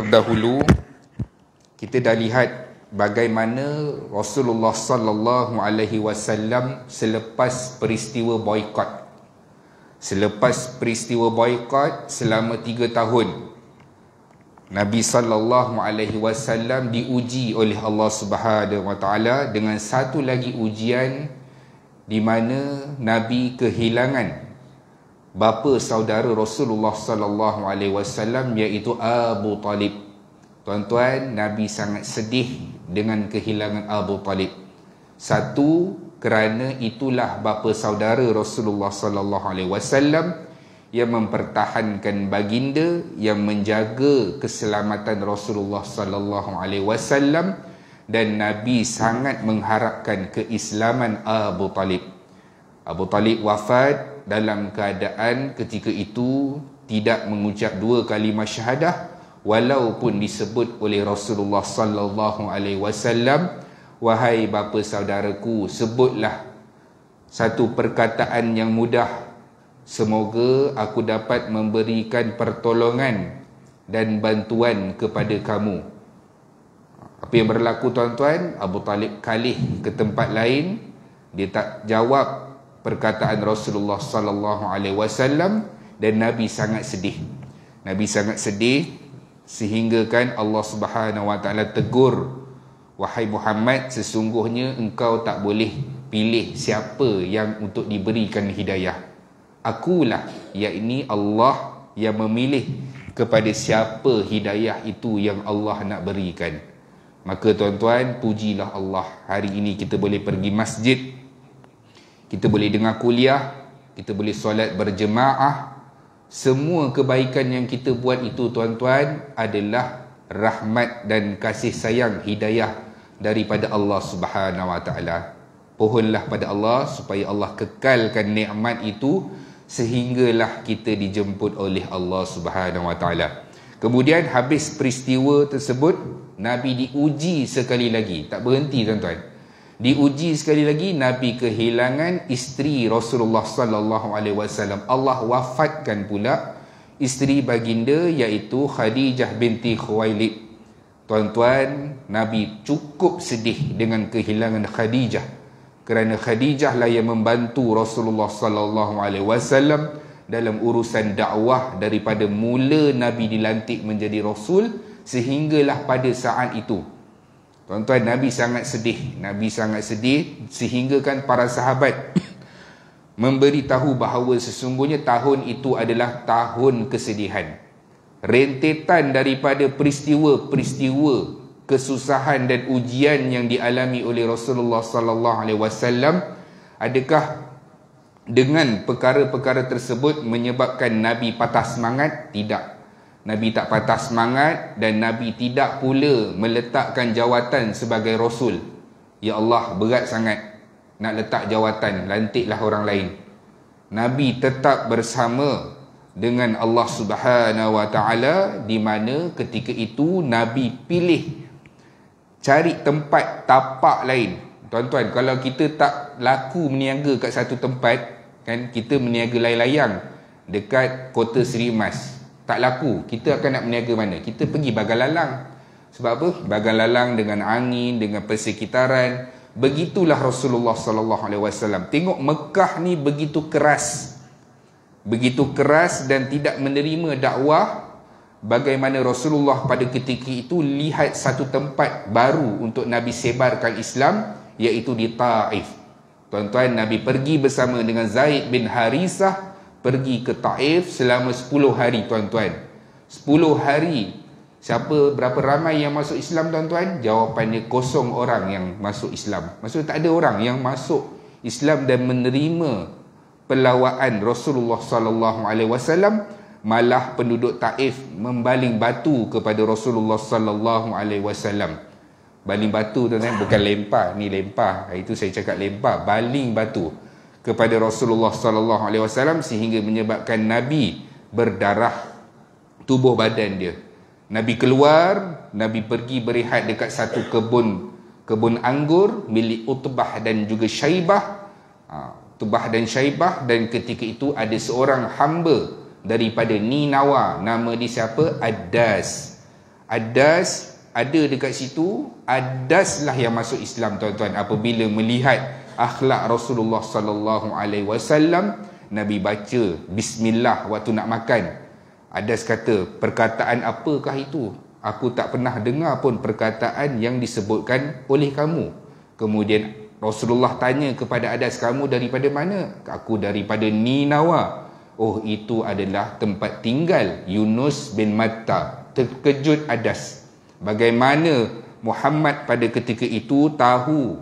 terdahulu kita dah lihat bagaimana Rasulullah sallallahu alaihi wasallam selepas peristiwa boikot. Selepas peristiwa boikot selama 3 tahun, Nabi sallallahu alaihi wasallam diuji oleh Allah Subhanahu wa taala dengan satu lagi ujian di mana Nabi kehilangan bapa saudara Rasulullah sallallahu alaihi wasallam, iaitu Abu Talib. Tuan-tuan, Nabi sangat sedih dengan kehilangan Abu Talib. Satu, kerana itulah bapa saudara Rasulullah sallallahu alaihi wasallam yang mempertahankan baginda, yang menjaga keselamatan Rasulullah sallallahu alaihi wasallam, dan Nabi sangat mengharapkan keislaman Abu Talib. Abu Talib wafat dalam keadaan ketika itu tidak mengucap 2 kalimah syahadah, walaupun disebut oleh Rasulullah sallallahu alaihi wasallam, wahai bapa saudaraku, sebutlah satu perkataan yang mudah, semoga aku dapat memberikan pertolongan dan bantuan kepada kamu. Apa yang berlaku, tuan-tuan? Abu Talib kalih ke tempat lain. Dia tak jawab perkataan Rasulullah sallallahu alaihi wasallam, dan Nabi sangat sedih. Nabi sangat sedih sehingga kan Allah Subhanahu wa taala tegur, wahai Muhammad, sesungguhnya engkau tak boleh pilih siapa yang untuk diberikan hidayah. Akulah, yakni Allah, yang memilih kepada siapa hidayah itu yang Allah nak berikan. Maka tuan-tuan, pujilah Allah, hari ini kita boleh pergi masjid, kita boleh dengar kuliah, kita boleh solat berjemaah. Semua kebaikan yang kita buat itu, tuan-tuan, adalah rahmat dan kasih sayang, hidayah daripada Allah Subhanahu wa taala. Pohonlah pada Allah supaya Allah kekalkan nikmat itu sehinggalah kita dijemput oleh Allah Subhanahu wa taala. Kemudian habis peristiwa tersebut, Nabi diuji sekali lagi, tak berhenti, tuan-tuan. Diuji sekali lagi, Nabi kehilangan isteri Rasulullah sallallahu alaihi wasallam. Allah wafatkan pula isteri baginda, iaitu Khadijah binti Khuwailid. Tuan-tuan, Nabi cukup sedih dengan kehilangan Khadijah, kerana Khadijah lah yang membantu Rasulullah sallallahu alaihi wasallam dalam urusan dakwah daripada mula Nabi dilantik menjadi rasul sehinggalah pada saat itu. Tuan-tuan, Nabi sangat sedih. Nabi sangat sedih sehingga kan para sahabat memberitahu bahawa sesungguhnya tahun itu adalah tahun kesedihan. Rentetan daripada peristiwa-peristiwa kesusahan dan ujian yang dialami oleh Rasulullah sallallahu alaihi wasallam, adakah dengan perkara-perkara tersebut menyebabkan Nabi patah semangat? Tidak. Nabi tak patah semangat, dan Nabi tidak pula meletakkan jawatan sebagai Rasul. Ya Allah, berat sangat nak letak jawatan, lantiklah orang lain. Nabi tetap bersama dengan Allah Subhanahu wa taala, di mana ketika itu Nabi pilih cari tempat tapak lain. Tuan-tuan, kalau kita tak laku meniaga kat satu tempat, kan, kita meniaga layang-layang dekat Kota Seri Emas, tak laku, kita akan nak meniaga mana? Kita pergi Bagalalang. Sebab apa? Bagalalang dengan angin, dengan persekitaran. Begitulah Rasulullah sallallahu alaihi wasallam. Tengok Mekah ni begitu keras. Begitu keras dan tidak menerima dakwah. Bagaimana Rasulullah pada ketika itu lihat satu tempat baru untuk Nabi sebarkan Islam, iaitu di Taif. Tuan-tuan, Nabi pergi bersama dengan Zaid bin Harisah, pergi ke Taif selama 10 hari, tuan-tuan. 10 hari. Berapa ramai yang masuk Islam, tuan-tuan? Jawapannya, 0 orang yang masuk Islam. Maksudnya tak ada orang yang masuk Islam dan menerima pelawaan Rasulullah sallallahu alaihi wasallam. Malah penduduk Taif membaling batu kepada Rasulullah sallallahu alaihi wasallam. Baling batu, tuan-tuan, bukan lempar, ni lempar. Itu saya cakap lempar, baling batu kepada Rasulullah sallallahu alaihi wasallam, sehingga menyebabkan Nabi berdarah tubuh badan dia. Nabi keluar, Nabi pergi berehat dekat satu kebun anggur milik Utbah dan juga Syaibah. Utbah dan Syaibah, dan ketika itu ada seorang hamba daripada Ninawa, nama dia siapa? Addas. Adas ada dekat situ, adaslah yang masuk Islam tuan-tuan apabila melihat akhlak Rasulullah sallallahu alaihi wasallam. Nabi baca bismillah waktu nak makan. Adas kata, perkataan apakah itu? Aku tak pernah dengar pun perkataan yang disebutkan oleh kamu. Kemudian Rasulullah tanya kepada Adas, kamu daripada mana? Aku daripada Ninawa. Oh, itu adalah tempat tinggal Yunus bin Matta. Terkejut Adas. Bagaimana Muhammad pada ketika itu tahu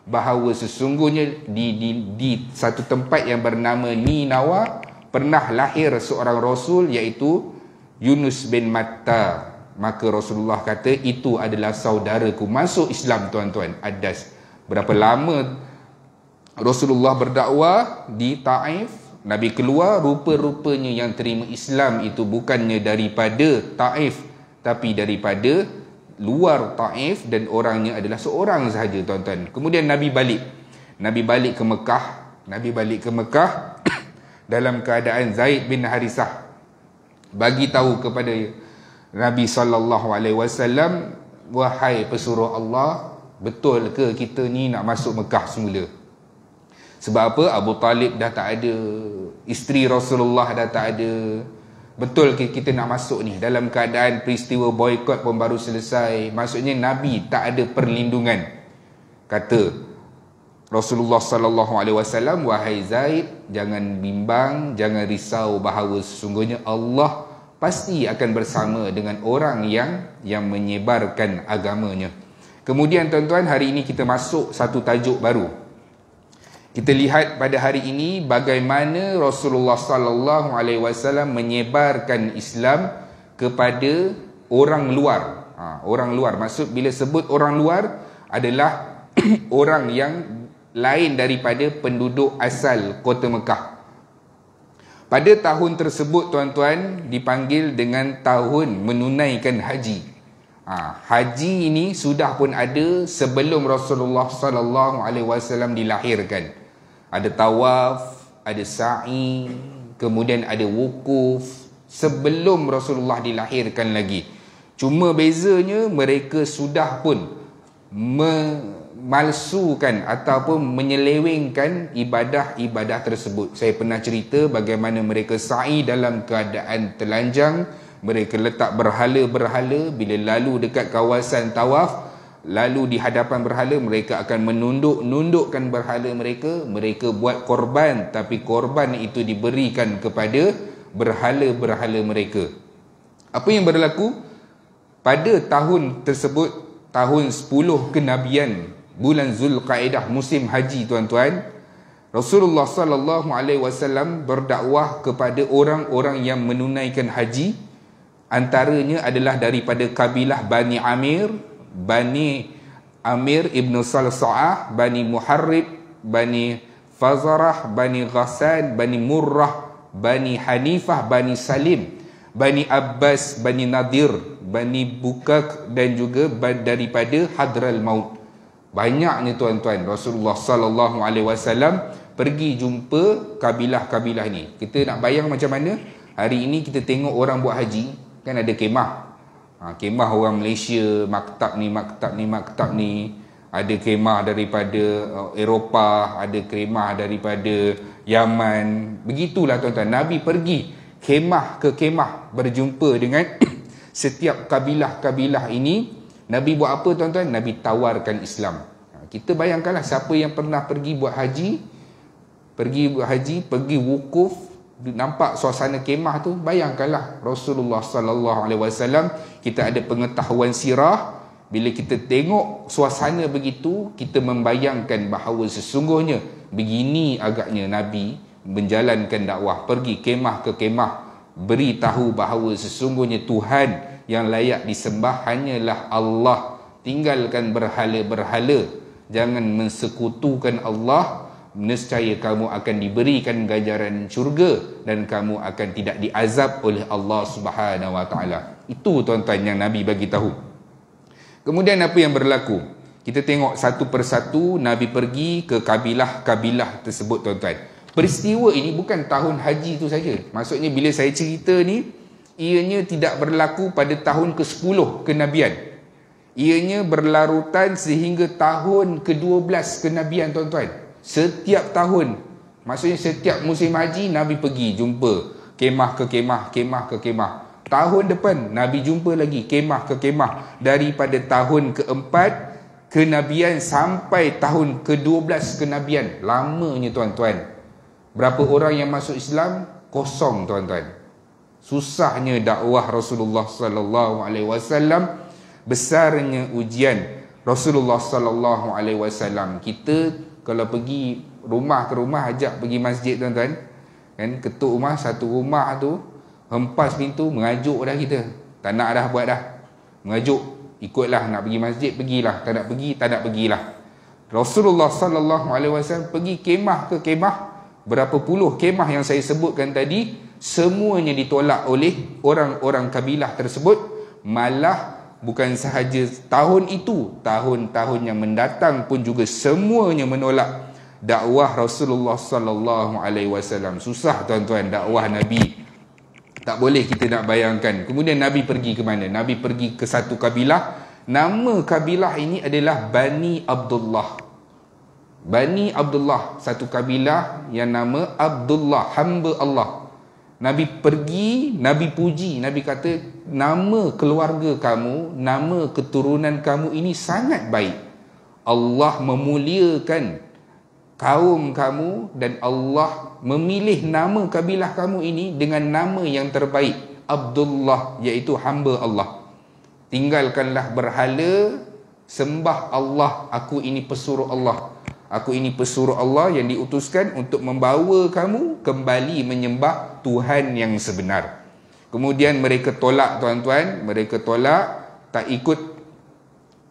bahawa sesungguhnya di satu tempat yang bernama Ninawa pernah lahir seorang Rasul, iaitu Yunus bin Matta. Maka Rasulullah kata, itu adalah saudaraku. Masuk Islam tuan-tuan, Adas. Berapa lama Rasulullah berdakwah di Taif, Nabi keluar, rupa-rupanya yang terima Islam itu bukannya daripada Taif, tapi daripada luar Taif, dan orangnya adalah seorang sahaja tuan-tuan. Kemudian Nabi balik ke Mekah dalam keadaan Zaid bin Harisah bagi tahu kepada Nabi sallallahu alaihi wasallam, wahai pesuruh Allah, betul ke kita ni nak masuk Mekah semula? Sebab apa? Abu Talib dah tak ada, isteri Rasulullah dah tak ada. Betul ke kita nak masuk ni dalam keadaan peristiwa boykot pun baru selesai? Maksudnya Nabi tak ada perlindungan. Kata Rasulullah sallallahu alaihi wasallam, wahai Zaid, jangan bimbang, jangan risau bahawa sesungguhnya Allah pasti akan bersama dengan orang yang menyebarkan agamanya. Kemudian tuan-tuan, hari ini kita masuk satu tajuk baru. Kita lihat pada hari ini bagaimana Rasulullah sallallahu alaihi wasallam menyebarkan Islam kepada orang luar. Orang luar, maksud bila sebut orang luar adalah orang yang lain daripada penduduk asal kota Mekah. Pada tahun tersebut tuan-tuan dipanggil dengan tahun menunaikan haji. Haji ini sudah pun ada sebelum Rasulullah sallallahu alaihi wasallam dilahirkan. Ada tawaf, ada sa'i, kemudian ada wukuf sebelum Rasulullah dilahirkan lagi. Cuma bezanya mereka sudah pun memalsukan ataupun menyelewengkan ibadah-ibadah tersebut. Saya pernah cerita bagaimana mereka sa'i dalam keadaan telanjang. Mereka letak berhala-berhala. Bila lalu dekat kawasan tawaf, lalu di hadapan berhala, mereka akan menundukkan berhala mereka. Mereka buat korban, tapi korban itu diberikan kepada berhala-berhala mereka. Apa yang berlaku? Pada tahun tersebut, tahun 10 kenabian, bulan Zulqaidah, musim haji tuan-tuan, Rasulullah sallallahu alaihi wasallam berdakwah kepada orang-orang yang menunaikan haji. Antaranya adalah daripada kabilah Bani Amir ibn Salsa'ah, Bani Muharrib, Bani Fazarah, Bani Ghassan, Bani Murrah, Bani Hanifah, Bani Salim, Bani Abbas, Bani Nadir, Bani Bukak, dan juga daripada Hadral Maut. Banyaknya tuan-tuan. Rasulullah sallallahu alaihi wasallam pergi jumpa kabilah-kabilah ni. Kita nak bayang macam mana hari ini kita tengok orang buat haji, kan ada kemah. Kemah orang Malaysia, maktab ni. Ada kemah daripada Eropah, ada kemah daripada Yaman. Begitulah tuan-tuan. Nabi pergi kemah ke kemah, berjumpa dengan setiap kabilah-kabilah ini. Nabi buat apa tuan-tuan? Nabi tawarkan Islam. Kita bayangkanlah siapa yang pernah pergi buat haji, pergi wukuf, nampak suasana kemah tu, bayangkanlah Rasulullah sallallahu alaihi wasallam. Kita ada pengetahuan sirah, bila kita tengok suasana begitu, kita membayangkan bahawa sesungguhnya begini agaknya Nabi menjalankan dakwah, pergi kemah ke kemah, beritahu bahawa sesungguhnya Tuhan yang layak disembah hanyalah Allah. Tinggalkan berhala-berhala, jangan mensekutukan Allah. Nescaya kamu akan diberikan ganjaran syurga dan kamu akan tidak diazab oleh Allah Subhanahu wa taala. Itu tuan-tuan yang Nabi bagi tahu. Kemudian apa yang berlaku? Kita tengok satu persatu Nabi pergi ke kabilah-kabilah tersebut tuan-tuan. Peristiwa ini bukan tahun haji itu saja. Maksudnya bila saya cerita ni, ianya tidak berlaku pada tahun ke-10 kenabian. Ianya berlarutan sehingga tahun ke-12 kenabian, tuan-tuan. Setiap tahun, maksudnya setiap musim haji, Nabi pergi jumpa kemah ke kemah, kemah ke kemah. Tahun depan Nabi jumpa lagi kemah ke kemah. Daripada tahun ke-4 kenabian sampai tahun ke-12 kenabian. Lamanya, tuan-tuan. Berapa orang yang masuk Islam? Kosong, tuan-tuan. Susahnya dakwah Rasulullah sallallahu alaihi wasallam, besarnya ujian Rasulullah sallallahu alaihi wasallam. Kita kalau pergi rumah ke rumah, ajak pergi masjid, tuan-tuan, kan, ketuk rumah, satu rumah tu hempas pintu, mengajuk dah kita. Tak nak dah buat dah. Mengajuk, ikutlah, nak pergi masjid pergilah, tak nak pergi tak nak pergilah. Rasulullah sallallahu alaihi wasallam pergi kemah ke kemah, berapa puluh kemah yang saya sebutkan tadi, semuanya ditolak oleh orang-orang kabilah tersebut. Malah bukan sahaja tahun itu, tahun-tahun yang mendatang pun juga semuanya menolak dakwah Rasulullah sallallahu alaihi wasallam. Susah, tuan-tuan, dakwah Nabi. Tak boleh kita nak bayangkan. Kemudian Nabi pergi ke mana? Nabi pergi ke satu kabilah. Nama kabilah ini adalah Bani Abdullah. Bani Abdullah, satu kabilah yang nama Abdullah, hamba Allah. Nabi pergi, Nabi puji, Nabi kata, nama keluarga kamu, nama keturunan kamu ini sangat baik. Allah memuliakan kaum kamu dan Allah memilih nama kabilah kamu ini dengan nama yang terbaik, Abdullah, iaitu hamba Allah. Tinggalkanlah berhala, sembah Allah. Aku ini pesuruh Allah. Aku ini pesuruh Allah yang diutuskan untuk membawa kamu kembali menyembah Tuhan yang sebenar. Kemudian mereka tolak, tuan-tuan, mereka tolak, tak ikut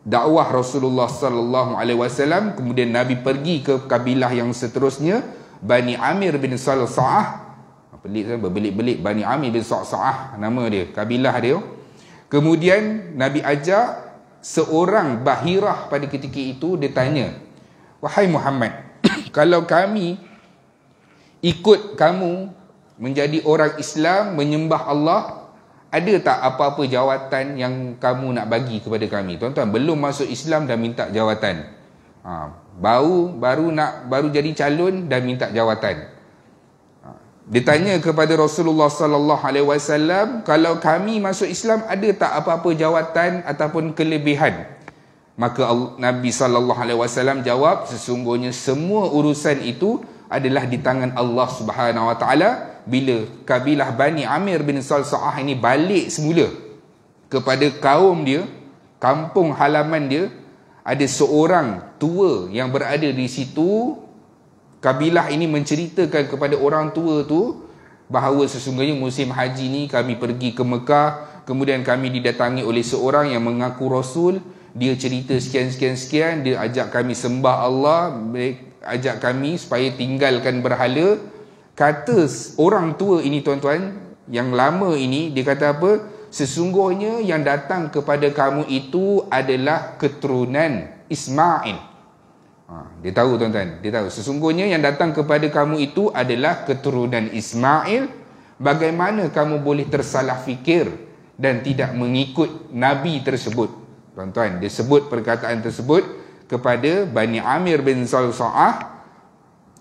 dakwah Rasulullah sallallahu alaihi wasallam. Kemudian Nabi pergi ke kabilah yang seterusnya, Bani Amir bin Salsa'ah. Pelik kan, berbelit-belit, Bani Amir bin Salsa'ah nama dia, kabilah dia. Kemudian Nabi ajak seorang Bahirah pada ketika itu. Dia tanya, wahai Muhammad, kalau kami ikut kamu menjadi orang Islam, menyembah Allah, ada tak apa-apa jawatan yang kamu nak bagi kepada kami? Tuan-tuan, belum masuk Islam dah minta jawatan. Baru jadi calon dah minta jawatan. Dia tanya kepada Rasulullah sallallahu alaihi wasallam, kalau kami masuk Islam, ada tak apa-apa jawatan ataupun kelebihan? Maka Nabi sallallahu alaihi wasallam jawab, sesungguhnya semua urusan itu adalah di tangan Allah Subhanahu wa taala. Bila kabilah Bani Amir bin Salsa'ah ini balik semula kepada kaum dia, kampung halaman dia, ada seorang tua yang berada di situ. Kabilah ini menceritakan kepada orang tua tu bahawa sesungguhnya musim haji ni kami pergi ke Mekah, kemudian kami didatangi oleh seorang yang mengaku Rasul. Dia cerita sekian, dia ajak kami sembah Allah, ajak kami supaya tinggalkan berhala. Kata orang tua ini, tuan-tuan, yang lama ini, dia kata apa? Sesungguhnya yang datang kepada kamu itu adalah keturunan Ismail. Dia tahu, tuan-tuan, dia tahu sesungguhnya yang datang kepada kamu itu adalah keturunan Ismail. Bagaimana kamu boleh tersalah fikir dan tidak mengikut Nabi tersebut? Tuan-tuan, dia sebut perkataan tersebut kepada Bani Amir bin Salsa'ah.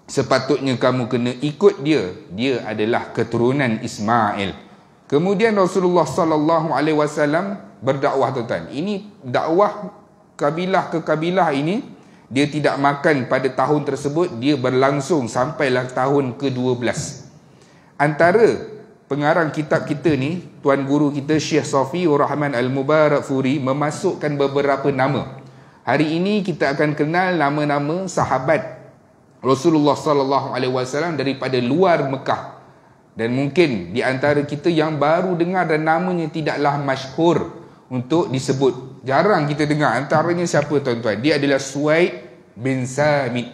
Sepatutnya kamu kena ikut dia. Dia adalah keturunan Ismail. Kemudian Rasulullah sallallahu alaihi wasallam berdakwah, tuan-tuan. Ini dakwah kabilah ke kabilah ini, dia tidak makan pada tahun tersebut, dia berlangsung sampailah tahun ke-12. Antara pengarang kitab kita ni, tuan guru kita Syekh Safiur Rahman Al-Mubarakfuri memasukkan beberapa nama. Hari ini kita akan kenal nama-nama sahabat Rasulullah sallallahu alaihi wasallam daripada luar Mekah. Dan mungkin di antara kita yang baru dengar dan namanya tidaklah masyhur untuk disebut. Jarang kita dengar. Antaranya siapa, tuan-tuan? Dia adalah Suhaib bin Samit.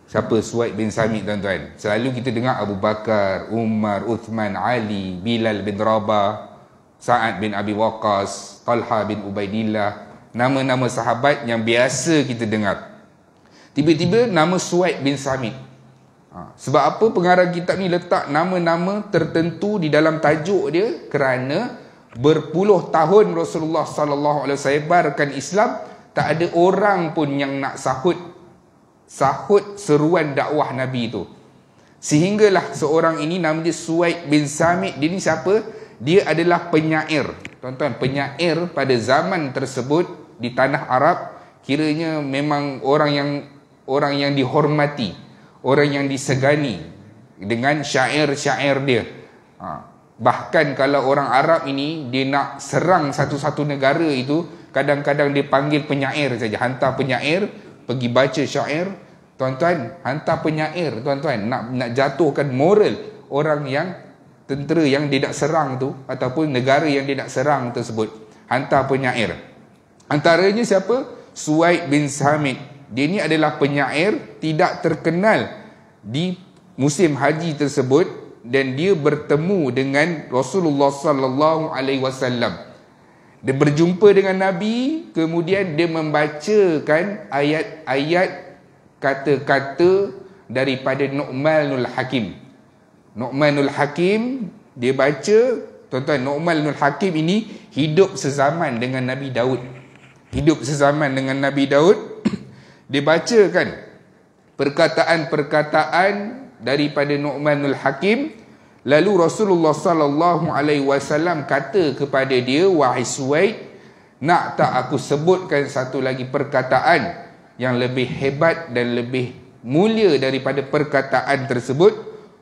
Siapa Suhaib bin Samit, tuan-tuan? Selalu kita dengar Abu Bakar, Umar, Uthman, Ali, Bilal bin Rabah, Sa'ad bin Abi Waqqas, Talha bin Ubaidillah. Nama-nama sahabat yang biasa kita dengar. Tiba-tiba nama Suhaib bin Samit. Sebab apa pengarang kitab ni letak nama-nama tertentu di dalam tajuk dia? Kerana berpuluh tahun Rasulullah sallallahu alaihi wasallam sebarkan Islam, tak ada orang pun yang nak sahut seruan dakwah Nabi itu. Sehinggalah seorang ini nama dia Suwaid bin Samit. Dia ni siapa? Dia adalah penyair. Tuan-tuan, penyair pada zaman tersebut di tanah Arab kiranya memang orang yang dihormati, orang yang disegani dengan syair-syair dia. Bahkan kalau orang Arab ini dia nak serang satu-satu negara itu, kadang-kadang dia panggil penyair saja, hantar penyair pergi baca syair. Tuan-tuan, hantar penyair, tuan-tuan, nak jatuhkan moral orang yang tentera yang dia nak serang tu, ataupun negara yang dia nak serang tersebut, hantar penyair. Antaranya siapa? Suwaid bin Samit. Dia ni adalah penyair tidak terkenal di musim haji tersebut, dan dia bertemu dengan Rasulullah sallallahu alaihi wasallam. Dia berjumpa dengan Nabi, kemudian dia membacakan ayat-ayat, kata-kata daripada Nu'manul Hakim. Nu'manul Hakim dia baca, tuan-tuan, Nu'manul Hakim ini hidup sezaman dengan Nabi Daud. Hidup sezaman dengan Nabi Daud. Dia bacakan perkataan-perkataan daripada Nu'manul Hakim. Lalu Rasulullah sallallahu alaihi wasallam kata kepada dia, wahai Suwaid, nak tak aku sebutkan satu lagi perkataan yang lebih hebat dan lebih mulia daripada perkataan tersebut?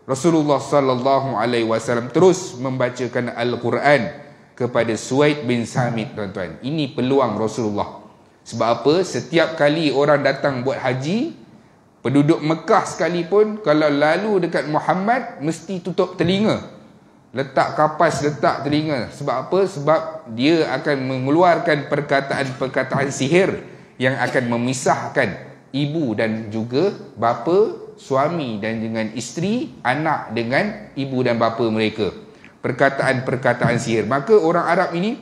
Rasulullah sallallahu alaihi wasallam terus membacakan Al-Quran kepada Suwaid bin Samit, tuan-tuan. Ini peluang Rasulullah. Sebab apa? Setiap kali orang datang buat haji, penduduk Mekah sekalipun, kalau lalu dekat Muhammad, mesti tutup telinga, letak kapas, letak telinga. Sebab apa? Sebab dia akan mengeluarkan perkataan-perkataan sihir yang akan memisahkan ibu dan juga bapa, suami dan dengan isteri, anak dengan ibu dan bapa mereka. Perkataan-perkataan sihir. Maka orang Arab ini,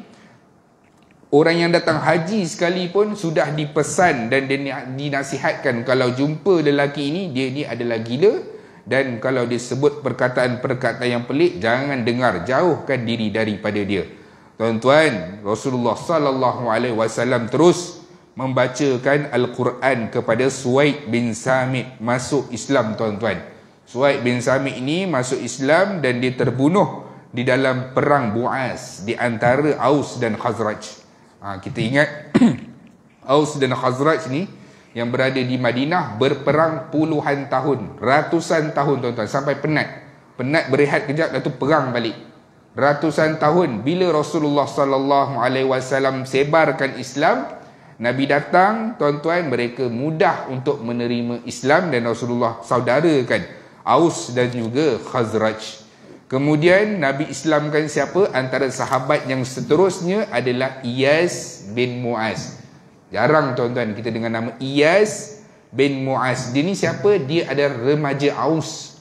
orang yang datang haji sekalipun, sudah dipesan dan dinasihatkan, kalau jumpa lelaki ini, dia ni adalah gila, dan kalau dia sebut perkataan-perkataan yang pelik, jangan dengar, jauhkan diri daripada dia. Tuan-tuan, Rasulullah sallallahu alaihi wasallam terus membacakan Al-Quran kepada Suwaid bin Samit, masuk Islam, tuan-tuan. Suwaid bin Samit ini masuk Islam dan dia terbunuh di dalam perang Bu'as di antara Aus dan Khazraj. Kita ingat Aus dan Khazraj ni yang berada di Madinah berperang puluhan tahun, ratusan tahun, tuan-tuan, sampai penat berehat kejap, lepas tu perang balik. Ratusan tahun. Bila Rasulullah sallallahu alaihi wasallam sebarkan Islam, Nabi datang, tuan-tuan, mereka mudah untuk menerima Islam, dan Rasulullah saudarakan Aus dan juga Khazraj. Kemudian Nabi Islamkan siapa? Antara sahabat yang seterusnya adalah Iyas bin Mu'az. Jarang, tuan-tuan, kita dengar nama Iyas bin Mu'az. Dia ni siapa? Dia adalah remaja Aus.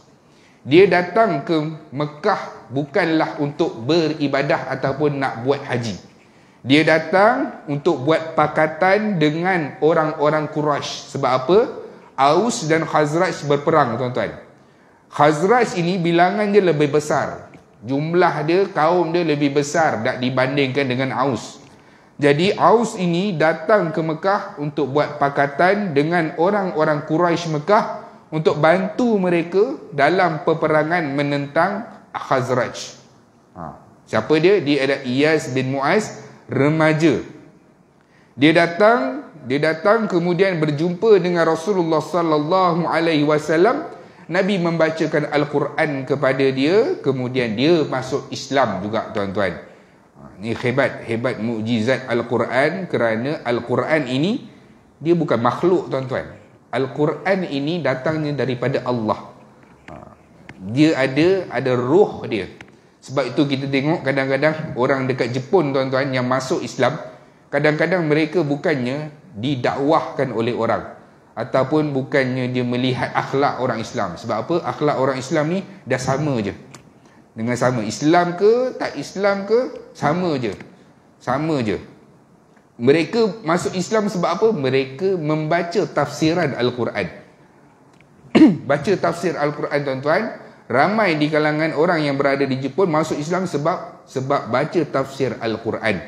Dia datang ke Mekah bukanlah untuk beribadah ataupun nak buat haji. Dia datang untuk buat pakatan dengan orang-orang Quraisy. Sebab apa? Aus dan Khazraj berperang, tuan-tuan. Khazraj ini bilangan dia lebih besar. Jumlah dia, kaum dia lebih besar tak dibandingkan dengan Aus. Jadi Aus ini datang ke Mekah untuk buat pakatan dengan orang-orang Quraisy Mekah untuk bantu mereka dalam peperangan menentang Khazraj. Siapa dia? Dia adalah Iyas bin Mu'az, remaja. Dia datang kemudian berjumpa dengan Rasulullah sallallahu alaihi wasallam. Nabi membacakan Al-Quran kepada dia, kemudian dia masuk Islam juga, tuan-tuan. Ini hebat mukjizat Al-Quran, kerana Al-Quran ini dia bukan makhluk, tuan-tuan. Al-Quran ini datangnya daripada Allah. Dia ada roh dia. Sebab itu kita tengok kadang-kadang orang dekat Jepun, tuan-tuan, yang masuk Islam, kadang-kadang mereka bukannya didakwahkan oleh orang, ataupun bukannya dia melihat akhlak orang Islam. Sebab apa? Akhlak orang Islam ni dah sama je. Dengan sama. Islam ke tak Islam ke, sama je. Sama je. Mereka masuk Islam sebab apa? Mereka membaca tafsiran Al-Quran. baca tafsir Al-Quran tuan-tuan, ramai di kalangan orang yang berada di Jepun masuk Islam sebab baca tafsir Al-Quran,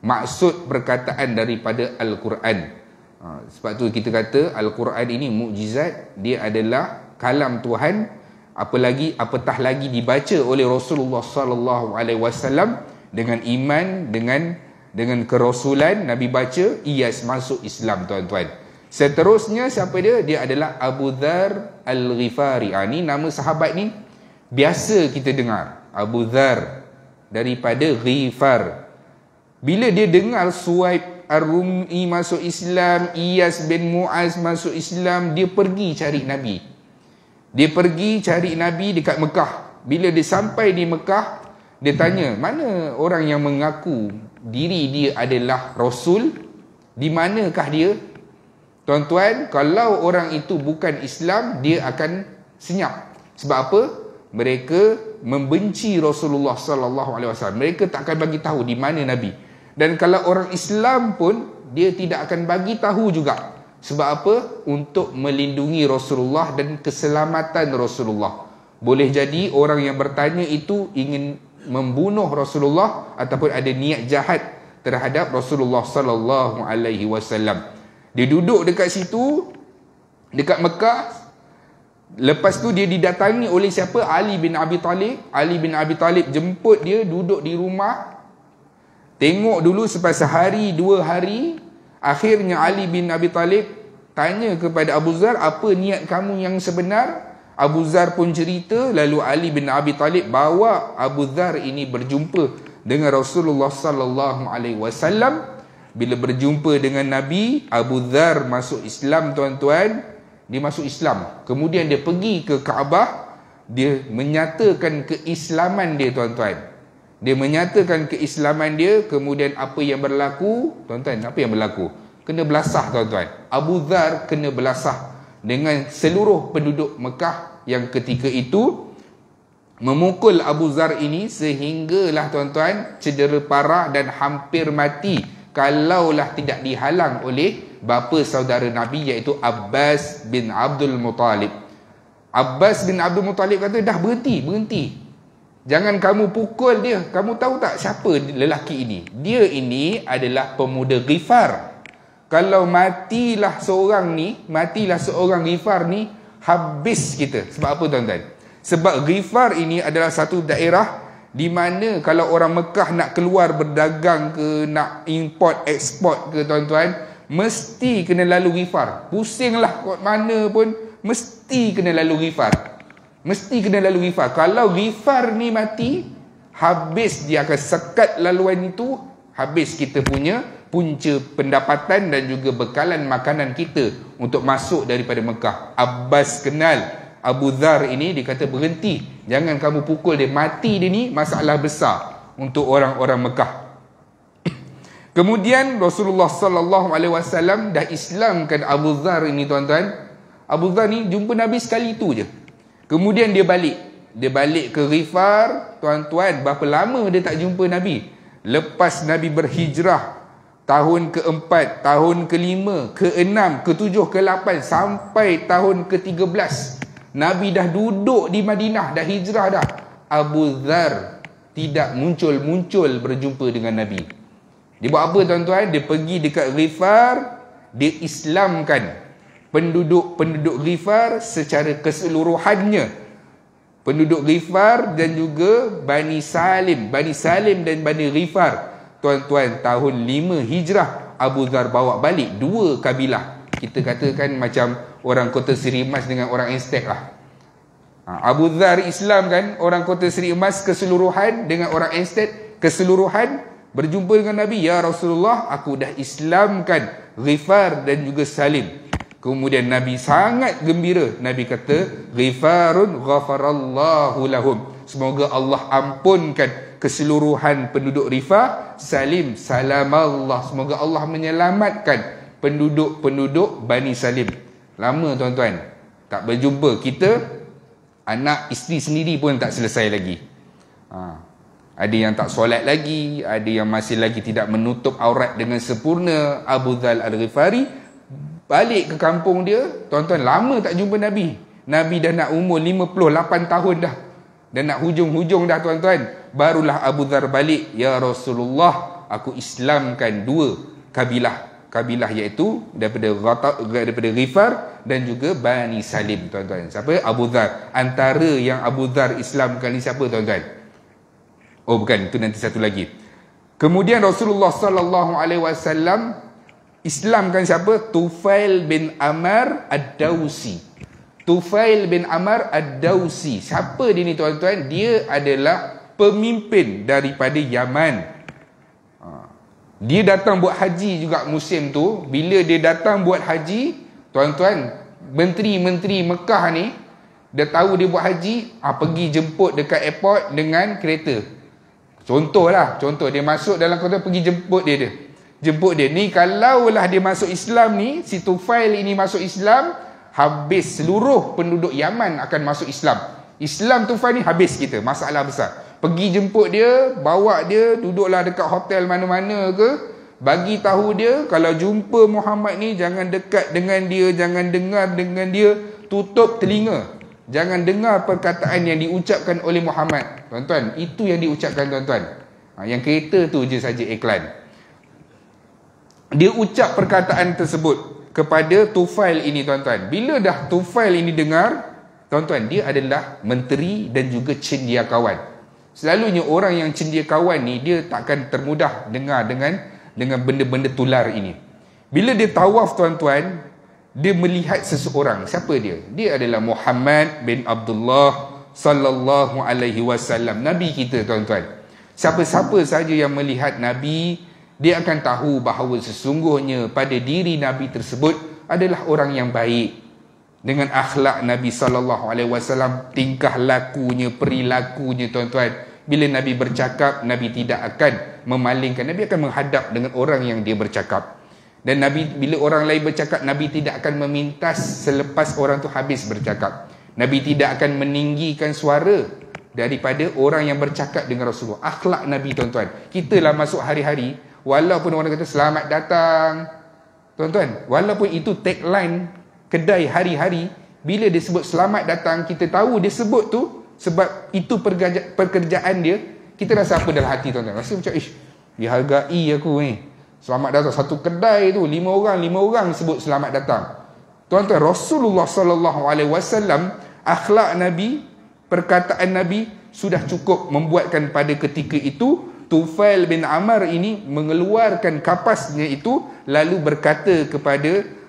maksud perkataan daripada Al-Quran. Sebab tu kita kata Al-Quran ini mukjizat, dia adalah kalam Tuhan, apatah lagi dibaca oleh Rasulullah sallallahu alaihi wasallam dengan iman, dengan kerasulan Nabi baca, masuk Islam tuan-tuan. Seterusnya siapa dia? Dia adalah Abu Dzar Al-Ghifari. Ni nama sahabat ni biasa kita dengar, Abu Dzar daripada Ghifar. Bila dia dengar Suhaib Ar-Rumi masuk Islam, Iyas bin Mu'az masuk Islam, dia pergi cari Nabi. Dia pergi cari Nabi dekat Mekah. Bila dia sampai di Mekah, dia tanya, mana orang yang mengaku diri dia adalah Rasul? Di manakah dia? Tuan-tuan, kalau orang itu bukan Islam, dia akan senyap. Sebab apa? Mereka membenci Rasulullah sallallahu alaihi wasallam. Mereka tak akan bagi tahu di mana Nabi. Dan kalau orang Islam pun, dia tidak akan bagi tahu juga. Sebab apa? Untuk melindungi Rasulullah dan keselamatan Rasulullah. Boleh jadi orang yang bertanya itu ingin membunuh Rasulullah ataupun ada niat jahat terhadap Rasulullah sallallahu alaihi wasallam. Dia duduk dekat situ, dekat Mekah. Lepas tu dia didatangi oleh siapa? Ali bin Abi Talib. Ali bin Abi Talib jemput dia, duduk di rumah. Tengok dulu sampai sehari, 2 hari. Akhirnya Ali bin Abi Talib tanya kepada Abu Dzar, apa niat kamu yang sebenar? Abu Dzar pun cerita. Lalu Ali bin Abi Talib bawa Abu Dzar ini berjumpa dengan Rasulullah sallallahu alaihi wasallam. Bila berjumpa dengan Nabi, Abu Dzar masuk Islam tuan-tuan. Dia masuk Islam. Kemudian dia pergi ke Kaabah. Dia menyatakan keislaman dia tuan-tuan. Dia menyatakan keislaman dia. Kemudian apa yang berlaku? Tuan-tuan, apa yang berlaku? Kena belasah tuan-tuan. Abu Dzar kena belasah dengan seluruh penduduk Mekah yang ketika itu memukul Abu Dzar ini sehinggalah tuan-tuan cedera parah dan hampir mati kalaulah tidak dihalang oleh bapa saudara Nabi iaitu Abbas bin Abdul Muttalib. Abbas bin Abdul Muttalib kata, dah berhenti. Jangan kamu pukul dia. Kamu tahu tak siapa lelaki ini? Dia ini adalah pemuda Ghifar. Kalau matilah seorang Ghifar ni, habis kita. Sebab apa tuan-tuan? Sebab Ghifar ini adalah satu daerah di mana kalau orang Mekah nak keluar berdagang ke, nak import ekspor ke tuan-tuan, mesti kena lalu Ghifar. Pusinglah kot mana pun, mesti kena lalu Ghifar. Kalau Ghifar ni mati, habis dia akan sekat laluan itu, habis kita punya punca pendapatan dan juga bekalan makanan kita untuk masuk daripada Mekah. Abbas kenal Abu Dzar ini, dia kata berhenti, jangan kamu pukul dia, mati dia ni masalah besar untuk orang-orang Mekah. Kemudian Rasulullah sallallahu alaihi wasallam dah Islamkan Abu Dzar ini tuan-tuan. Abu Dzar ni jumpa Nabi sekali itu je. Kemudian dia balik ke Ghifar. Tuan-tuan, berapa lama dia tak jumpa Nabi? Lepas Nabi berhijrah tahun ke-4, tahun ke-5, ke-6, ke-7, ke-8 sampai tahun ke-13, Nabi dah duduk di Madinah, dah hijrah dah. Abu Dzar tidak muncul-muncul berjumpa dengan Nabi. Dia buat apa tuan-tuan? Dia pergi dekat Ghifar, dia Islamkan penduduk Ghifar secara keseluruhannya. Penduduk Ghifar dan juga Bani Salim dan Bani Ghifar. Tuan-tuan, tahun 5 Hijrah, Abu Dzar bawa balik 2 kabilah. Kita katakan macam orang Kota Seri Emas dengan orang Aztec lah. Abu Dzar Islam kan, orang Kota Seri Emas keseluruhan dengan orang Aztec keseluruhan berjumpa dengan Nabi. Ya Rasulullah, aku dah Islamkan Ghifar dan juga Salim. Kemudian Nabi sangat gembira. Nabi kata, Ghifarun ghafarallahu lahum. Semoga Allah ampunkan keseluruhan penduduk Ghifar. Salim, salamallah. Semoga Allah menyelamatkan penduduk-penduduk Bani Salim. Lama tuan-tuan tak berjumpa. Kita, anak isteri sendiri pun tak selesai lagi. Ada yang tak solat lagi, ada yang masih lagi tidak menutup aurat dengan sempurna. Abu Dzar Al-Ghifari balik ke kampung dia. Tuan-tuan, lama tak jumpa Nabi. Nabi dah nak umur 58 tahun dah. Dan nak hujung-hujung dah tuan-tuan. Barulah Abu Dhar balik. Ya Rasulullah, aku Islamkan 2 kabilah. Kabilah iaitu daripada Ghifar dan juga Bani Salim, tuan-tuan. Siapa? Abu Dhar. Antara yang Abu Dhar Islamkan ni siapa, tuan-tuan? Oh bukan, itu nanti satu lagi. Kemudian Rasulullah sallallahu alaihi wasallam Islamkan siapa? Tufail bin Amr Ad-Dawsi. Tufail bin Amr Ad-Dawsi. Siapa dia ni, tuan-tuan? Dia adalah pemimpin daripada Yaman. Dia datang buat haji juga musim tu. Bila dia datang buat haji, tuan-tuan, menteri-menteri Mekah ni dia tahu dia buat haji, pergi jemput dekat airport dengan kereta. Contoh dia masuk dalam kereta, pergi jemput dia. Jemput dia. Ni kalaulah dia masuk Islam ni, si Tufail ini masuk Islam, habis seluruh penduduk Yaman akan masuk Islam. Islam Tufail ni habis kita, masalah besar. Pergi jemput dia, bawa dia, duduklah dekat hotel mana-mana ke, bagi tahu dia, kalau jumpa Muhammad ni, jangan dekat dengan dia, jangan dengar dengan dia, tutup telinga. Jangan dengar perkataan yang diucapkan oleh Muhammad. Tuan-tuan, itu yang diucapkan, tuan-tuan. Yang kereta tu je saja iklan. Dia ucap perkataan tersebut kepada Tufail ini, tuan-tuan. Bila dah Tufail ini dengar, tuan-tuan, dia adalah menteri dan juga cendekiawan. Selalunya orang yang cendekiawan ni, dia takkan termudah dengar dengan benda-benda tular ini. Bila dia tawaf, tuan-tuan, dia melihat seseorang. Siapa dia? Dia adalah Muhammad bin Abdullah sallallahu alaihi wasallam, Nabi kita, tuan-tuan. Siapa-siapa saja yang melihat Nabi, dia akan tahu bahawa sesungguhnya pada diri Nabi tersebut adalah orang yang baik. Dengan akhlak Nabi sallallahu alaihi wasallam, tingkah lakunya, perilakunya, tuan-tuan. Bila Nabi bercakap, Nabi tidak akan memalingkan. Nabi akan menghadap dengan orang yang dia bercakap. Dan Nabi, bila orang lain bercakap, Nabi tidak akan memintas selepas orang tu habis bercakap. Nabi tidak akan meninggikan suara daripada orang yang bercakap dengan Rasulullah. Akhlak Nabi, tuan-tuan. Kita lah masuk hari-hari, walaupun orang kata selamat datang, tuan-tuan, walaupun itu tagline kedai hari-hari, bila dia sebut selamat datang, kita tahu dia sebut tu sebab itu pekerjaan dia. Kita rasa apa dalam hati, tuan-tuan? Rasa macam, dihargai aku ni. Selamat datang. Satu kedai tu 5 orang sebut selamat datang. Tuan-tuan, Rasulullah sallallahu alaihi wasallam, akhlak Nabi, perkataan Nabi sudah cukup membuatkan pada ketika itu Tufail bin Amr ini mengeluarkan kapasnya itu, lalu berkata kepada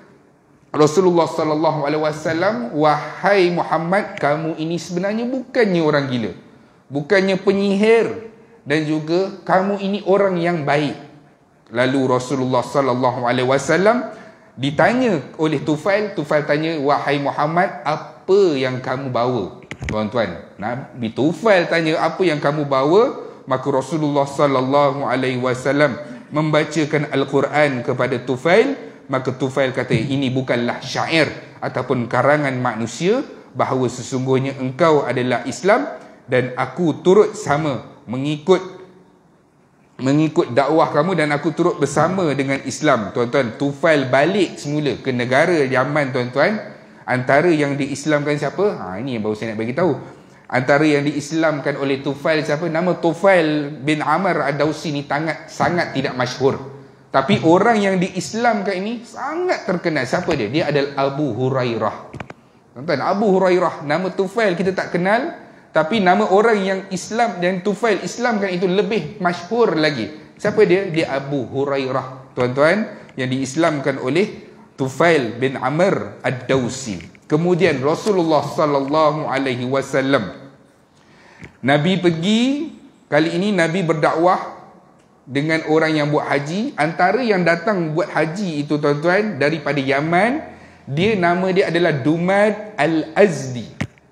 Rasulullah sallallahu alaihi wasallam, wahai Muhammad, kamu ini sebenarnya bukannya orang gila, bukannya penyihir, dan juga kamu ini orang yang baik. Lalu Rasulullah sallallahu alaihi wasallam ditanya oleh Tufail tanya, wahai Muhammad, apa yang kamu bawa? Tuan-tuan, Nabi Tufail tanya apa yang kamu bawa, maka Rasulullah sallallahu alaihi wasallam membacakan Al-Quran kepada Tufail. Maka Tufail kata, ini bukanlah syair ataupun karangan manusia, bahawa sesungguhnya engkau adalah Islam dan aku turut sama mengikut dakwah kamu, dan aku turut bersama dengan Islam. Tuan-tuan, Tufail balik semula ke negara Yaman, tuan-tuan. Antara yang diislamkan siapa? Ini yang baru saya nak bagi tahu. Antara yang diislamkan oleh Tufail siapa? Nama Tufail bin Amr Ad-Dawsi ni sangat tidak masyhur. Tapi orang yang diislamkan ini sangat terkenal. Siapa dia? Dia adalah Abu Hurairah. Tuan-tuan, Abu Hurairah. Nama Tufail kita tak kenal, tapi nama orang yang Islam dan Tufail islamkan itu lebih masyhur lagi. Siapa dia? Dia Abu Hurairah, tuan-tuan, yang diislamkan oleh Tufail bin Amr Ad-Dawsi. Kemudian Rasulullah sallallahu alaihi wasallam, Nabi pergi, kali ini Nabi berdakwah dengan orang yang buat haji. Antara yang datang buat haji itu, tuan-tuan, daripada Yaman, nama dia adalah Dumad Al-Azdi.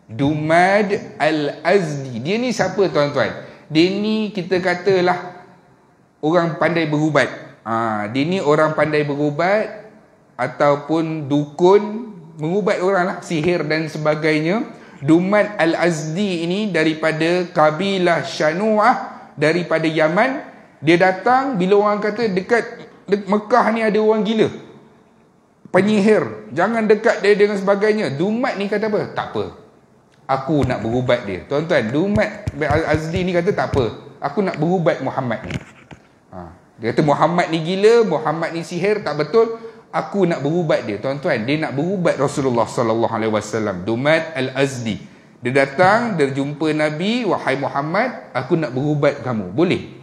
Dumad Al-Azdi. Dia ni siapa, tuan-tuan? Dia ni kita katalah orang pandai berubat. Dia ni orang pandai berubat ataupun dukun, mengubat orang lah, sihir dan sebagainya. Dumad Al-Azdi ini daripada kabilah Shanu'ah, daripada Yaman. Dia datang bila orang kata dekat Mekah ni ada orang gila. penyihir, jangan dekat dia dengan sebagainya. Dumat ni kata apa? Tak apa, aku nak berubat dia. Tuan-tuan, Dumat Azdi ni kata tak apa, aku nak berubat Muhammad ni. Dia kata Muhammad ni gila, Muhammad ni sihir, tak betul, aku nak berubat dia. Tuan-tuan, dia nak berubat Rasulullah sallallahu alaihi wasallam. Dumat Al-Azdi, dia datang, dia jumpa Nabi, wahai Muhammad, aku nak berubat kamu. Boleh?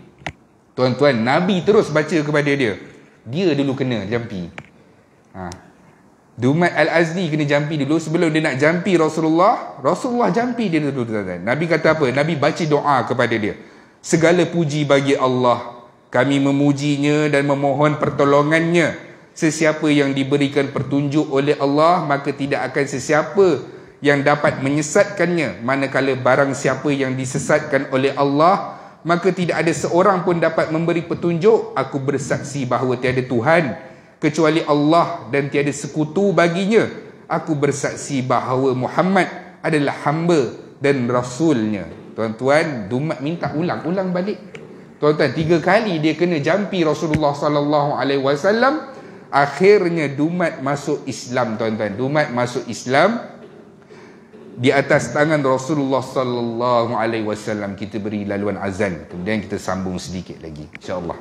Tuan-tuan, Nabi terus baca kepada dia. Dia dulu kena jampi. Dumat Al-Azdi kena jampi dulu. Sebelum dia nak jampi Rasulullah jampi dia dulu, tuan-tuan. Nabi kata apa? Nabi baca doa kepada dia. Segala puji bagi Allah, kami memujinya dan memohon pertolongannya. Sesiapa yang diberikan petunjuk oleh Allah, maka tidak akan sesiapa yang dapat menyesatkannya. Manakala barang siapa yang disesatkan oleh Allah, maka tidak ada seorang pun dapat memberi petunjuk. Aku bersaksi bahawa tiada Tuhan kecuali Allah dan tiada sekutu baginya. Aku bersaksi bahawa Muhammad adalah hamba dan rasulnya. Tuan-tuan, Dumat minta ulang balik. Tuan-tuan, 3 kali dia kena jampi Rasulullah sallallahu alaihi wasallam. Akhirnya Dumat masuk Islam, tuan-tuan. Dumat masuk Islam di atas tangan Rasulullah sallallahu alaihi wasallam. Kita beri laluan azan, kemudian kita sambung sedikit lagi, insya-Allah.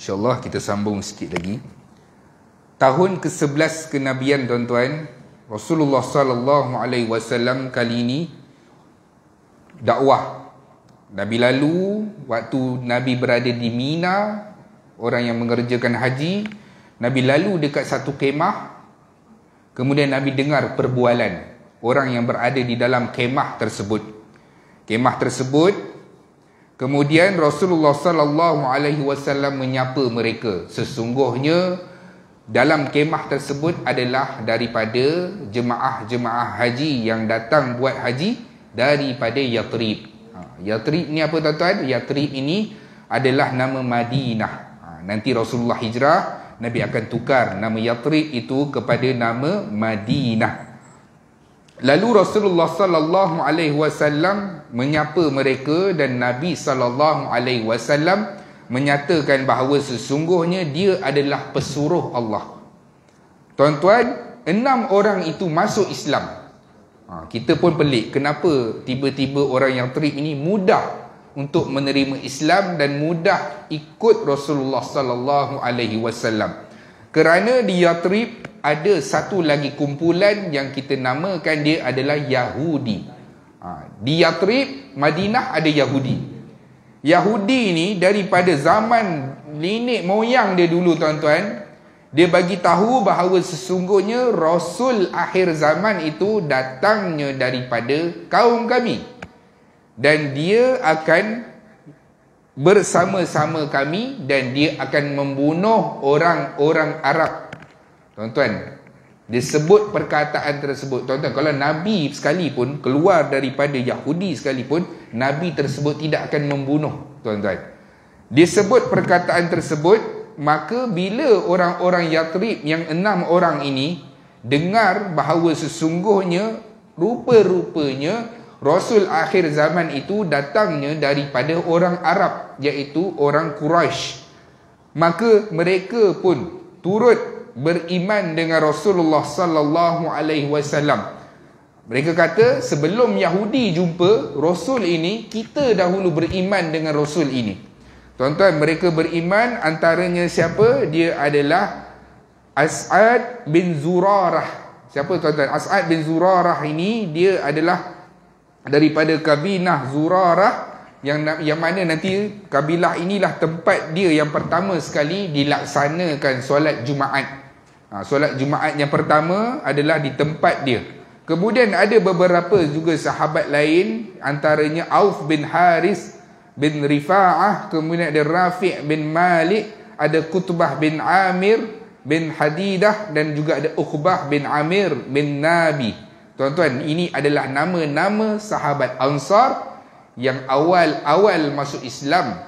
InsyaAllah kita sambung sikit lagi. Tahun ke-11 kenabian tuan-tuan, Rasulullah sallallahu alaihi wasallam kali ini dakwah. Nabi lalu waktu Nabi berada di Mina, orang yang mengerjakan haji, Nabi lalu dekat satu kemah. Kemudian Nabi dengar perbualan orang yang berada di dalam kemah tersebut. Kemah tersebut, kemudian Rasulullah sallallahu alaihi wasallam menyapa mereka. Sesungguhnya dalam kemah tersebut adalah daripada jemaah-jemaah haji yang datang buat haji daripada Yathrib. Yathrib ni apa tuan-tuan? Yathrib ini adalah nama Madinah. Nanti Rasulullah hijrah, Nabi akan tukar nama Yathrib itu kepada nama Madinah. Lalu Rasulullah sallallahu alaihi wasallam menyapa mereka dan Nabi sallallahu alaihi wasallam menyatakan bahawa sesungguhnya dia adalah pesuruh Allah. Tuan-tuan, 6 orang itu masuk Islam. Kita pun pelik, kenapa tiba-tiba orang yang Yathrib ini mudah untuk menerima Islam dan mudah ikut Rasulullah sallallahu alaihi wasallam. Kerana di Yathrib ada satu lagi kumpulan yang kita namakan dia adalah Yahudi. Di Yathrib, Madinah ada Yahudi. Yahudi ni daripada zaman nenek moyang dia dulu tuan-tuan, dia bagi tahu bahawa sesungguhnya Rasul akhir zaman itu datangnya daripada kaum kami. Dan dia akan bersama-sama kami dan dia akan membunuh orang-orang Arab. Tuan-tuan, dia sebut perkataan tersebut. Tuan-tuan, kalau Nabi sekalipun keluar daripada Yahudi sekalipun, Nabi tersebut tidak akan membunuh. Tuan-tuan, dia sebut perkataan tersebut. Maka bila orang-orang Yathrib yang 6 orang ini dengar bahawa sesungguhnya rupa-rupanya Rasul akhir zaman itu datangnya daripada orang Arab, iaitu orang Quraisy, maka mereka pun turut beriman dengan Rasulullah sallallahu alaihi wasallam. Mereka kata sebelum Yahudi jumpa Rasul ini, kita dahulu beriman dengan Rasul ini. Tuan-tuan, mereka beriman, antaranya siapa? Dia adalah As'ad bin Zurarah. Siapa tuan-tuan? As'ad bin Zurarah ini dia adalah daripada kabilah Zurarah, yang mana nanti kabilah inilah tempat dia yang pertama sekali dilaksanakan solat Jumaat. Solat Jumaat yang pertama adalah di tempat dia. Kemudian ada beberapa juga sahabat lain, antaranya Auf bin Haris bin Rifa'ah, kemudian ada Rafi' bin Malik, ada Qutbah bin Amir bin Hadidah, dan juga ada Uqbah bin Amir bin Nabi. Tuan-tuan, ini adalah nama-nama sahabat Ansar yang awal-awal masuk Islam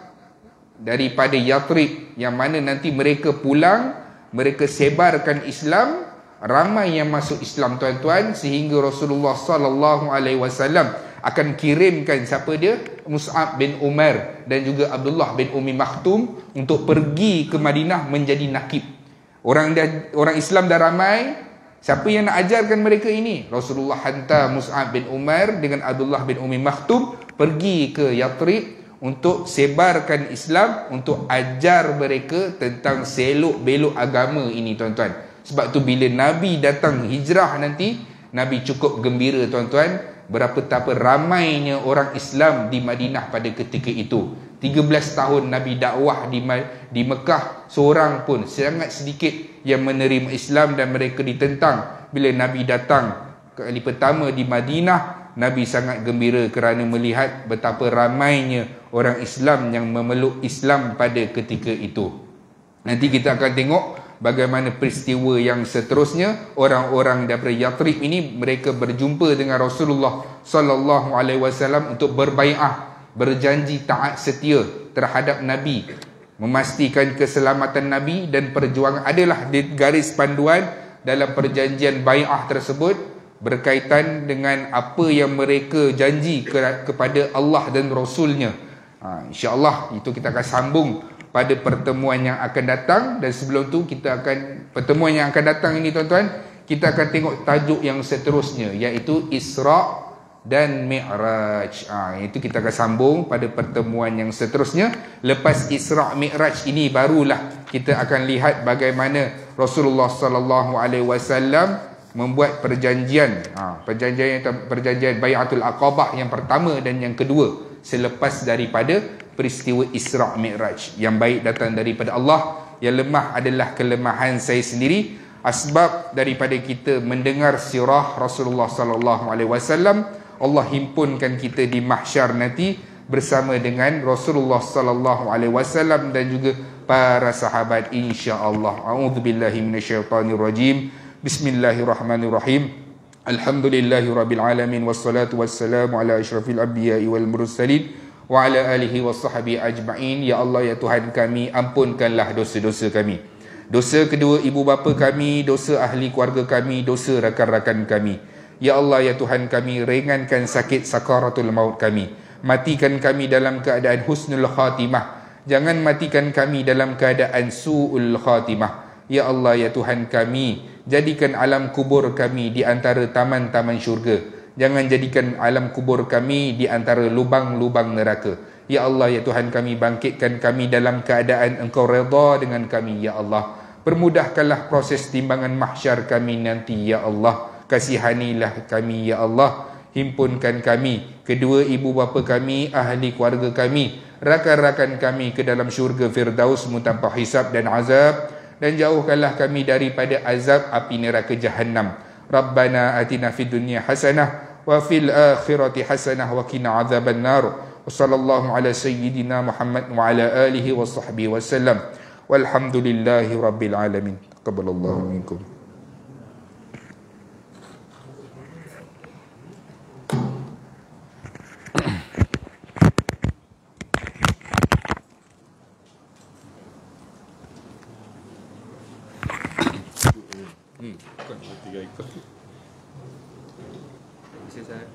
daripada Yathrib, yang mana nanti mereka pulang, mereka sebarkan Islam, ramai yang masuk Islam tuan-tuan, sehingga Rasulullah sallallahu alaihi wasallam akan kirimkan siapa dia? Mus'ab bin Umar dan juga Abdullah bin Ummi Maktum untuk pergi ke Madinah menjadi nakib. Orang Islam dah ramai, siapa yang nak ajarkan mereka ini? Rasulullah hantar Mus'ab bin Umar dengan Abdullah bin Ummi Maktum pergi ke Yathrib untuk sebarkan Islam, untuk ajar mereka tentang selok-belok agama ini tuan-tuan. Sebab tu bila Nabi datang hijrah nanti, Nabi cukup gembira tuan-tuan, betapa ramainya orang Islam di Madinah pada ketika itu. 13 tahun Nabi dakwah di Mekah, seorang pun sangat sedikit yang menerima Islam dan mereka ditentang. Bila Nabi datang kali pertama di Madinah, Nabi sangat gembira kerana melihat betapa ramainya orang Islam yang memeluk Islam pada ketika itu. Nanti kita akan tengok bagaimana peristiwa yang seterusnya. Orang-orang daripada Yathrib ini, mereka berjumpa dengan Rasulullah sallallahu alaihi wasallam untuk berbai'ah, berjanji taat setia terhadap Nabi, memastikan keselamatan Nabi dan perjuangan. Adalah di garis panduan dalam perjanjian bai'ah tersebut berkaitan dengan apa yang mereka janji kepada Allah dan Rasulnya. InsyaAllah itu kita akan sambung pada pertemuan yang akan datang. Dan sebelum tu pertemuan yang akan datang ini tuan-tuan, kita akan tengok tajuk yang seterusnya, iaitu Isra' dan Mi'raj. Itu kita akan sambung pada pertemuan yang seterusnya. Lepas Isra' Mi'raj ini barulah kita akan lihat bagaimana Rasulullah sallallahu alaihi wasallam membuat perjanjian. Perjanjian Bai'atul Aqabah yang pertama dan yang kedua selepas daripada peristiwa Isra' Mi'raj. Yang baik datang daripada Allah, yang lemah adalah kelemahan saya sendiri. Asbab daripada kita mendengar sirah Rasulullah sallallahu alaihi wasallam, Allah himpunkan kita di mahsyar nanti bersama dengan Rasulullah sallallahu alaihi wasallam dan juga para sahabat insya-Allah. A'udzubillahi minasyaitonirrajim. Bismillahirrahmanirrahim. Alhamdulillahirabbil alamin wassalatu wassalamu ala asyrafil anbiya'i wal mursalin wa ala alihi washabbihi ajma'in. Ya Allah, ya Tuhan kami, ampunkanlah dosa-dosa kami, dosa kedua ibu bapa kami, dosa ahli keluarga kami, dosa rakan-rakan kami. Ya Allah, ya Tuhan kami, ringankan sakit sakaratul maut kami, matikan kami dalam keadaan husnul khatimah, jangan matikan kami dalam keadaan su'ul khatimah. Ya Allah, ya Tuhan kami, jadikan alam kubur kami di antara taman-taman syurga, jangan jadikan alam kubur kami di antara lubang-lubang neraka. Ya Allah, ya Tuhan kami, bangkitkan kami dalam keadaan Engkau redha dengan kami. Ya Allah, permudahkanlah proses timbangan mahsyar kami nanti. Ya Allah, kasihanilah kami. Ya Allah, himpunkan kami, kedua ibu bapa kami, ahli keluarga kami, rakan-rakan kami ke dalam syurga Firdausmu tanpa hisab dan azab, dan jauhkanlah kami daripada azab api neraka Jahannam. Rabbana atina fid dunya hasanah wa fil akhirati hasanah wa qina azaban nar. Wa sallallahu ala sayyidina Muhammad wa ala alihi wa sahbihi wasallam. Walhamdulillahi rabbil alamin. Taqabbalallahu minkum. Tiga ikut. Bisa saya